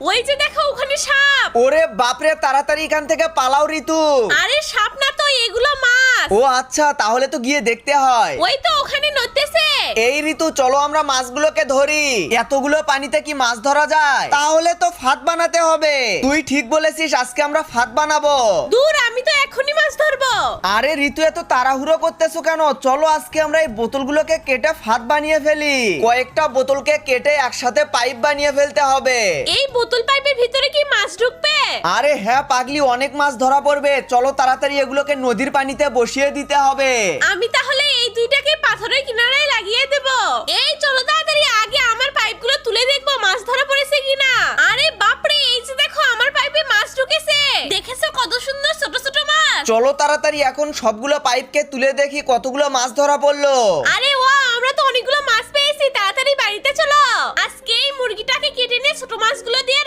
ওই যে দেখো ওখানে সাপ। ওরে বাপরে, তাড়াতাড়ি এখান থেকে পালাও ঋতু। আরে সাপ না তো, এগুলো মাছ। ও আচ্ছা, তাহলে তো গিয়ে দেখতে হয়। ওই তো ওখানে নড়তেছে। এই ঋতু, চলো আমরা মাছগুলোকে ধরি। এতগুলো পানিতে কি মাছ ধরা যায়? তাহলে তো ফাঁদ বানাতে হবে। তুই ঠিক বলেছিস, আজকে আমরা ফাঁদ বানাবো। দূর, আমি তো এখনই মাছ ধরবো। আরে ঋতু, এত তাড়াহুড়ো করতেছো কেন? চলো আজকে আমরা এই বোতলগুলোকে কেটে ফাঁদ বানিয়ে ফেলি। কয়েকটা বোতলকে কেটে একসাথে পাইপ বানিয়ে ফেলতে হবে। এই বোতল পাইপের ভিতরে কি মাছ ঢুকবে? আরে হ্যাঁ পাগলি, অনেক মাছ ধরা পড়বে। চলো তাড়াতাড়ি এগুলোকে নদীর পানিতে বসিয়ে দিতে হবে। আমি তাহলে এই দুইটাকে পাথরের কিনারায় লাগিয়ে দেব। এই চলো তাড়াতাড়ি, আগে আমার পাইপগুলো তুলে দেখবো মাছ ধরা পড়েছে কিনা। আরে বাপরে, এই যে দেখো আমার পাইপে মাছ ঢুকেছে। দেখেছো কত সুন্দর ছোট ছোট মাছ। চলো তাড়াতাড়ি এখন সবগুলো পাইপকে তুলে দেখি কতগুলো মাছ ধরা পড়লো। আরে ওয়া, আমরা তো অনেকগুলো মাছ পেয়েছি। তাড়াতাড়ি বাড়িতে চলো, আজকে এই মুরগিটাকে কেটে নিয়ে ছোট মাছগুলো দিয়ে